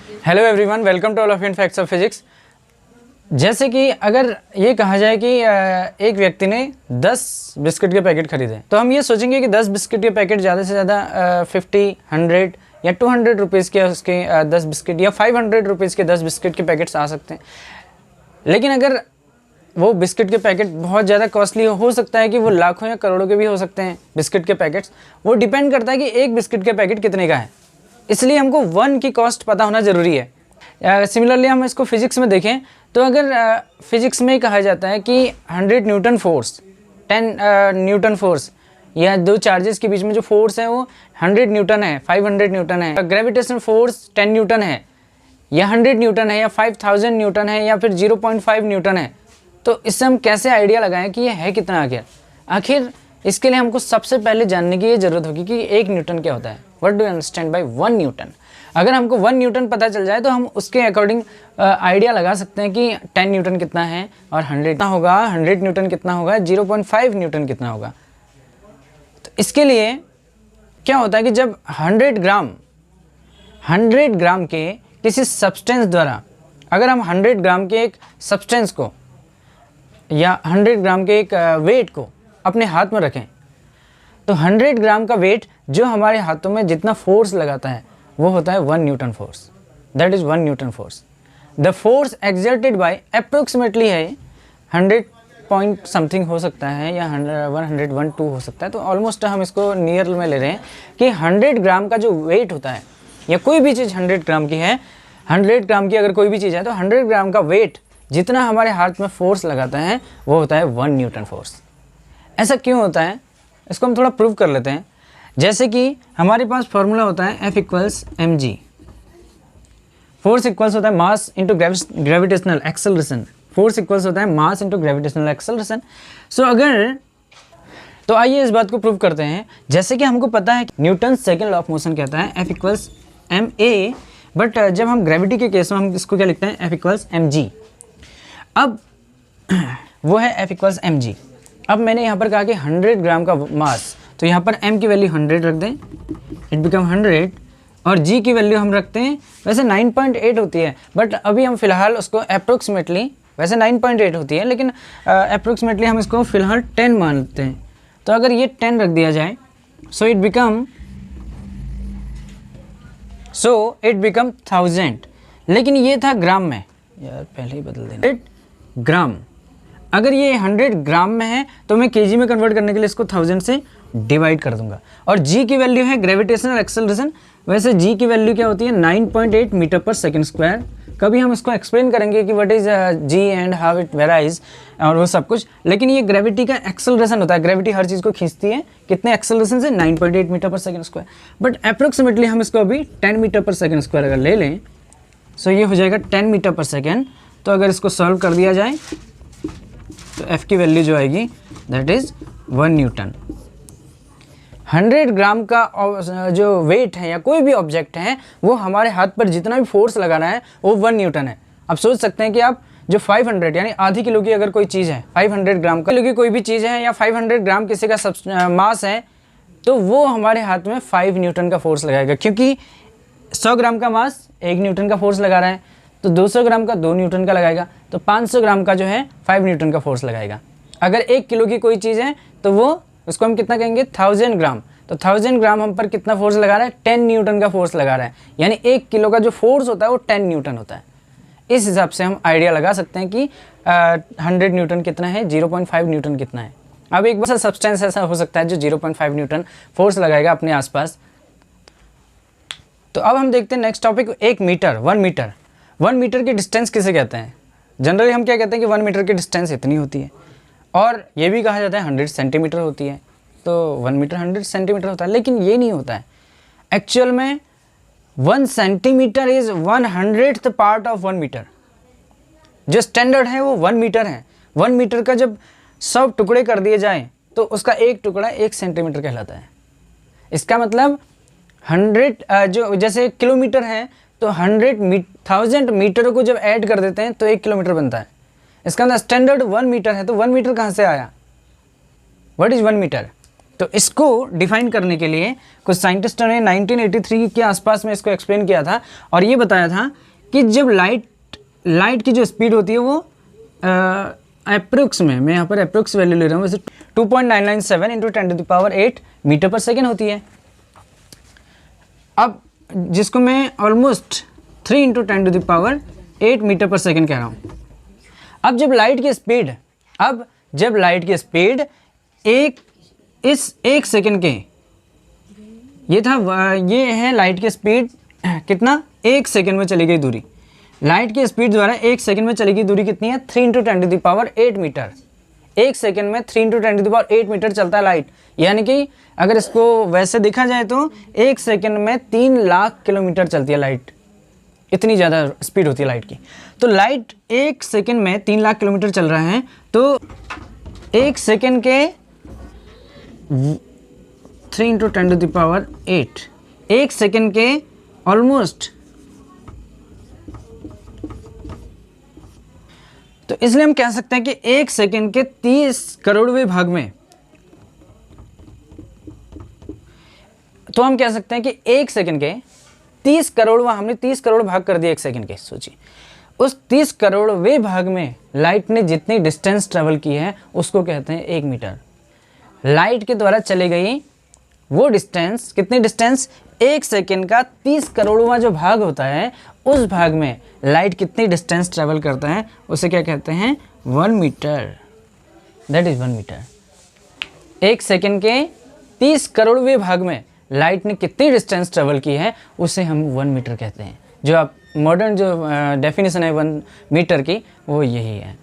Hello everyone, welcome to all of in facts of physics. जैसे कि अगर ये कहा जाए कि एक व्यक्ति ने 10 बिस्किट के पैकेट खरीदे, तो हम ये सोचेंगे कि 10 बिस्किट के पैकेट ज़्यादा से ज़्यादा 50, 100 या 200 रुपीज़ के उसके 10 बिस्किट या 500 रुपीज़ के 10 बिस्किट के पैकेट्स आ सकते हैं। लेकिन अगर वो बिस्किट के पैकेट बहुत ज़्यादा कॉस्टली हो सकता है कि वो लाखों या करोड़ों के भी हो सकते हैं बिस्किट के पैकेट्स। वो डिपेंड करता है कि एक बिस्किट के पैकेट कितने का है, इसलिए हमको 1 की कॉस्ट पता होना ज़रूरी है। सिमिलरली हम इसको फिजिक्स में देखें तो अगर फिजिक्स में कहा जाता है कि 100 न्यूटन फोर्स, 10 न्यूटन फोर्स या दो चार्जेस के बीच में जो फोर्स है वो 100 न्यूटन है, 500 न्यूटन है। ग्रेविटेशनल फोर्स 10 न्यूटन है या 100 न्यूटन है या 5000 न्यूटन है या फिर 0.5 न्यूटन है, तो इससे हम कैसे आइडिया लगाएं कि ये है कितना आखिर इसके लिए हमको सबसे पहले जानने की ये ज़रूरत होगी कि 1 न्यूटन क्या होता है। What do you understand by 1 Newton? अगर हमको 1 न्यूटन पता चल जाए तो हम उसके अकॉर्डिंग आइडिया लगा सकते हैं कि 10 न्यूटन कितना है और 100 कितना होगा, 100 न्यूटन कितना होगा, 0.5 न्यूटन कितना होगा। तो इसके लिए क्या होता है कि जब 100 ग्राम के किसी सब्सटेंस द्वारा, अगर हम 100 ग्राम के एक सब्सटेंस को या 100 ग्राम के एक वेट को अपने हाथ में रखें, तो 100 ग्राम का वेट जो हमारे हाथों में जितना फोर्स लगाता है वो होता है 1 Newton force. That is 1 Newton force. The force exerted by approximately है 100 पॉइंट समथिंग हो सकता है या 100 हो सकता है, तो ऑलमोस्ट हम इसको नियर में ले रहे हैं कि 100 ग्राम का जो वेट होता है या कोई भी चीज़ 100 ग्राम की है, 100 ग्राम की अगर कोई भी चीज़ है तो 100 ग्राम का वेट जितना हमारे हाथ में फोर्स लगाता है वो होता है 1 न्यूटन फोर्स। ऐसा क्यों होता है इसको हम थोड़ा प्रूव कर लेते हैं। जैसे कि हमारे पास फॉर्मूला होता है F equals mg। Force equals होता है mass into gravitational acceleration. Force equals होता है मास इंटू ग्रेविटेशनल एक्सेलरेशन। सो अगर तो आइए इस बात को प्रूव करते हैं। जैसे कि हमको पता है Newton second law of motion कहता है F इक्वल्स ma, बट जब हम ग्रेविटी के केस में हम इसको क्या लिखते हैं F इक्वल्स mg। अब वो है F इक्वल्स mg। अब मैंने यहाँ पर कहा कि 100 ग्राम का मास, तो यहाँ पर m की वैल्यू 100 रख दें, इट बिकम 100, और g की वैल्यू हम रखते हैं वैसे 9.8 होती है, बट अभी हम फिलहाल उसको अप्रोक्सीमेटली, वैसे 9.8 होती है लेकिन अप्रोक्सीमेटली हम इसको फिलहाल 10 मानते हैं। तो अगर ये 10 रख दिया जाए सो इट बिकम 1000। लेकिन ये था ग्राम में, यार पहले ही बदल देना, 100 ग्राम। अगर ये 100 ग्राम में है तो मैं केजी में कन्वर्ट करने के लिए इसको 1000 से डिवाइड कर दूंगा। और जी की वैल्यू है ग्रेविटेशनल एक्सेलरेशन, वैसे जी की वैल्यू क्या होती है 9.8 मीटर पर सेकंड स्क्वायर। कभी हम इसको एक्सप्लेन करेंगे कि what is G and how it varies और वो सब कुछ, लेकिन ये ग्रेविटी का एक्सेलरेशन होता है। ग्रेविटी हर चीज़ को खींचती है कितने एक्सेलरेशन से, 9.8 मीटर पर सेकंड स्क्वायर। बट अप्रोक्सीमेटली हम इसको अभी 10 मीटर पर सेकंड स्क्वायर अगर ले लें सो ये हो जाएगा 10 मीटर पर सेकेंड। तो अगर इसको सॉल्व कर दिया जाए तो f की वैल्यू जो आएगी दैट इज़ 1 न्यूटन। 100 ग्राम का जो वेट है या कोई भी ऑब्जेक्ट है वो हमारे हाथ पर जितना भी फोर्स लगा रहा है वो 1 न्यूटन है। अब सोच सकते हैं कि आप जो 500 यानी आधी किलो की अगर कोई चीज़ है, 500 ग्राम का किलो की कोई भी चीज़ है या 500 ग्राम किसी का मास है, तो वो हमारे हाथ में 5 न्यूटन का फोर्स लगाएगा, क्योंकि 100 ग्राम का मास 1 न्यूटन का फोर्स लगा रहा है, तो 200 ग्राम का 2 न्यूटन का लगाएगा, तो 500 ग्राम का जो है 5 न्यूटन का फोर्स लगाएगा। अगर 1 किलो की कोई चीज़ है तो वो उसको हम कितना कहेंगे 1000 ग्राम, तो 1000 ग्राम हम पर कितना फोर्स लगा रहा है 10 न्यूटन का फोर्स लगा रहा है, यानी 1 किलो का जो फोर्स होता है वो 10 न्यूटन होता है। इस हिसाब से हम आइडिया लगा सकते हैं कि 100 न्यूटन कितना है, 0.5 न्यूटन कितना है। अब एक बार सब्सटेंस ऐसा हो सकता है जो 0.5 न्यूटन फोर्स लगाएगा अपने आसपास। तो अब हम देखते हैं next topic, 1 metre, 1 metre. 1 metre की डिस्टेंस किसे कहते हैं? जनरली हम क्या कहते हैं कि 1 मीटर की डिस्टेंस इतनी होती है, और ये भी कहा जाता है 100 सेंटीमीटर होती है, तो 1 मीटर 100 सेंटीमीटर होता है, लेकिन ये नहीं होता है। एक्चुअल में 1 centimetre is 1/100th part of 1 metre. जो स्टैंडर्ड है वो 1 मीटर है। 1 मीटर का जब 100 टुकड़े कर दिए जाए तो उसका एक टुकड़ा 1 सेंटीमीटर कहलाता है। इसका मतलब 100 जो जैसे किलोमीटर है तो 1000 मीटर को जब ऐड कर देते हैं तो 1 किलोमीटर बनता है। इसका अंदर स्टैंडर्ड 1 मीटर है, तो 1 मीटर कहाँ से आया? What is 1 metre? तो इसको डिफाइन करने के लिए कुछ साइंटिस्टों ने 1983 के आसपास में इसको एक्सप्लेन किया था और ये बताया था कि जब लाइट की जो स्पीड होती है वो अप्रोक्स में, मैं यहाँ पर अप्रोक्स वैल्यू ले रहा हूँ, वैसे 2.997 इंटू 10⁸ मीटर पर सेकेंड होती है। अब जिसको मैं ऑलमोस्ट 3 इंटू 10⁸ मीटर पर सेकेंड कह रहा हूँ। अब जब लाइट की स्पीड एक सेकेंड के, ये है लाइट की स्पीड कितना, 1 सेकेंड में चली गई दूरी। लाइट की स्पीड द्वारा 1 सेकेंड में चली गई दूरी कितनी है, 3 इंटू 10⁸ मीटर। 1 सेकेंड में 3 इंटू 10⁸ मीटर चलता है लाइट, यानी कि अगर इसको वैसे देखा जाए तो 1 सेकेंड में 3 लाख किलोमीटर चलती है लाइट, इतनी ज़्यादा स्पीड होती है लाइट की। तो लाइट 1 सेकेंड में 3 लाख किलोमीटर चल रहा है, तो 1 सेकेंड के 3 इंटू 10⁸, 1 सेकेंड के ऑलमोस्ट, तो इसलिए हम कह सकते हैं कि 1 सेकेंड के 30 करोड़वें भाग में, तो हम कह सकते हैं कि 1 सेकेंड के 30 करोड़वा, हमने 30 करोड़ भाग कर दिया 1 सेकेंड के, सोचिए उस 30 करोड़वें भाग में लाइट ने जितनी डिस्टेंस ट्रेवल की है उसको कहते हैं 1 मीटर। लाइट के द्वारा चली गई वो डिस्टेंस, कितनी डिस्टेंस, 1 सेकेंड का 30 करोड़वा जो भाग होता है, उस भाग में लाइट कितनी डिस्टेंस ट्रेवल करता है उसे क्या कहते हैं, 1 metre. That is 1 metre. 1 second के 30 करोड़वें भाग में लाइट ने कितनी डिस्टेंस ट्रेवल की है उसे हम 1 मीटर कहते हैं। जो आप मॉडर्न जो डेफिनेशन है 1 मीटर की, वो यही है।